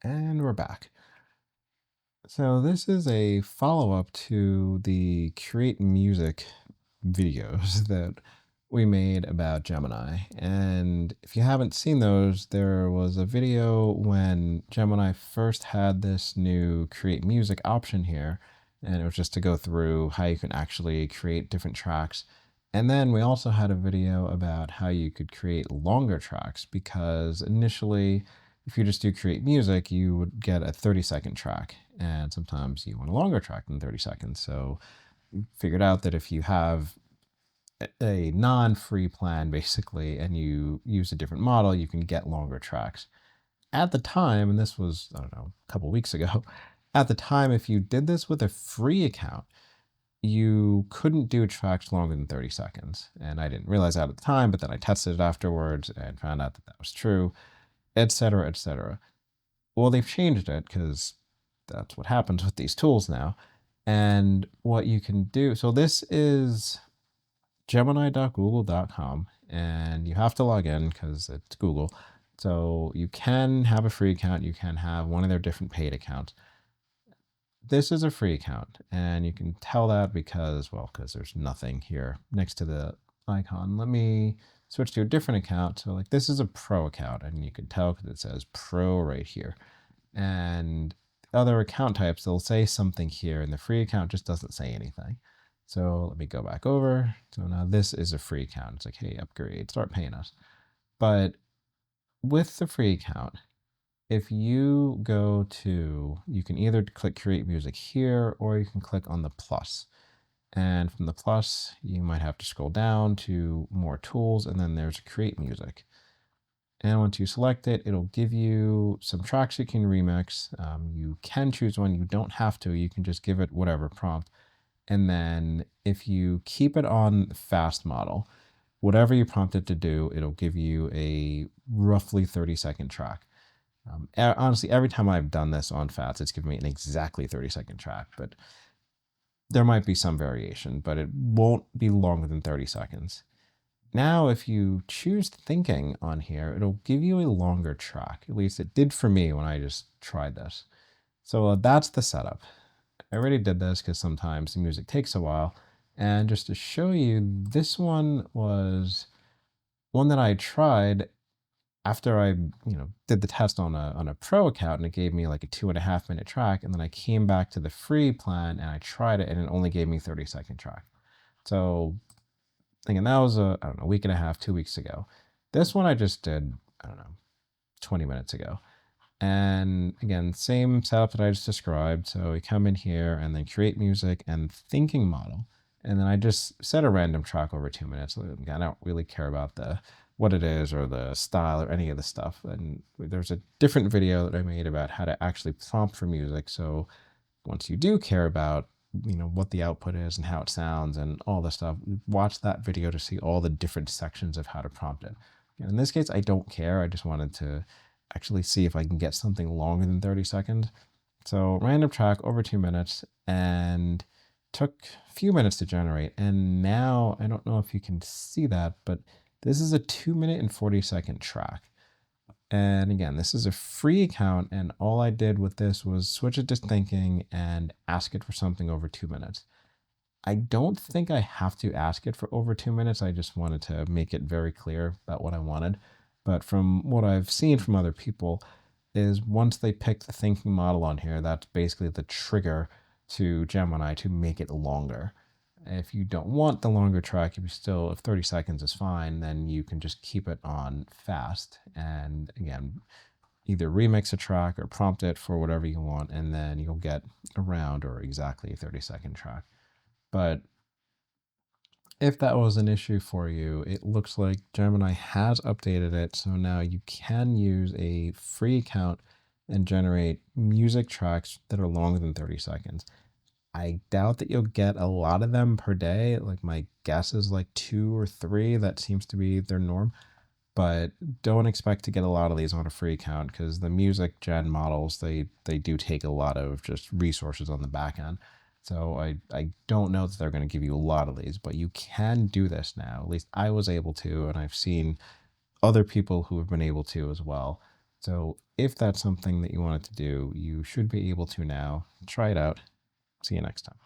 And we're back. So this is a follow-up to the create music videos that we made about Gemini. And if you haven't seen those, there was a video when Gemini first had this new create music option here. And it was just to go through how you can actually create different tracks. And then we also had a video about how you could create longer tracks, because initially, if you just do create music, you would get a 30-second track. And sometimes you want a longer track than 30 seconds. So we figured out that if you have a non-free plan, basically, and you use a different model, you can get longer tracks. At the time, and this was, I don't know, a couple weeks ago, at the time, if you did this with a free account, you couldn't do tracks longer than 30 seconds. And I didn't realize that at the time, but then I tested it afterwards and found out that that was true, etc., etc. Well, they've changed it because that's what happens with these tools now. And what you can do, so this is gemini.google.com, and you have to log in because it's Google. So you can have a free account, you can have one of their different paid accounts. This is a free account, and you can tell that because, well, because there's nothing here next to the icon. Let me switch to a different account. So like this is a pro account, and you can tell because it says pro right here. And other account types, they'll say something here, and the free account just doesn't say anything. So let me go back over. So now this is a free account. It's like, hey, upgrade, start paying us. But with the free account, if you go to, you can either click create music here, or you can click on the plus. And from the plus, you might have to scroll down to more tools, and then there's create music. And once you select it, it'll give you some tracks you can remix. You can choose one, you don't have to, you can just give it whatever prompt. And then if you keep it on fast model, whatever you prompt it to do, it'll give you a roughly 30-second track. Honestly, every time I've done this on fast, it's given me an exactly 30-second track, but there might be some variation, but it won't be longer than 30 seconds. Now, if you choose thinking on here, it'll give you a longer track. At least it did for me when I just tried this. So that's the setup. I already did this because sometimes the music takes a while. And just to show you, this one was one that I tried after I did the test on a pro account, and it gave me like a 2.5-minute track. And then I came back to the free plan and I tried it, and it only gave me 30-second track. So thinking that was I don't know, a week and a half, 2 weeks ago. This one I just did, I don't know, 20 minutes ago. And again, same setup that I just described. So we come in here and then create music and thinking model. And then I just set a random track over 2 minutes. I don't really care about what it is or the style or any of the stuff. And there's a different video that I made about how to actually prompt for music. So once you do care about what the output is and how it sounds and all this stuff, watch that video to see all the different sections of how to prompt it. And in this case, I don't care. I just wanted to actually see if I can get something longer than 30 seconds. So random track over 2 minutes, and took a few minutes to generate. And now I don't know if you can see that, but this is a 2-minute and 40-second track. And again, this is a free account, and all I did with this was switch it to thinking and ask it for something over 2 minutes. I don't think I have to ask it for over 2 minutes. I just wanted to make it very clear about what I wanted. But from what I've seen from other people is once they pick the thinking model on here, that's basically the trigger to Gemini to make it longer. If you don't want the longer track, if 30 seconds is fine, then you can just keep it on fast. And again, either remix a track or prompt it for whatever you want, and then you'll get around or exactly a 30-second track. But if that was an issue for you, it looks like Gemini has updated it. So now you can use a free account and generate music tracks that are longer than 30 seconds. I doubt that you'll get a lot of them per day. Like my guess is like 2 or 3. That seems to be their norm. But don't expect to get a lot of these on a free account, because the music gen models, they do take a lot of just resources on the back end. So I don't know that they're going to give you a lot of these, but you can do this now. At least I was able to, and I've seen other people who have been able to as well. So if that's something that you wanted to do, you should be able to now. Try it out. See you next time.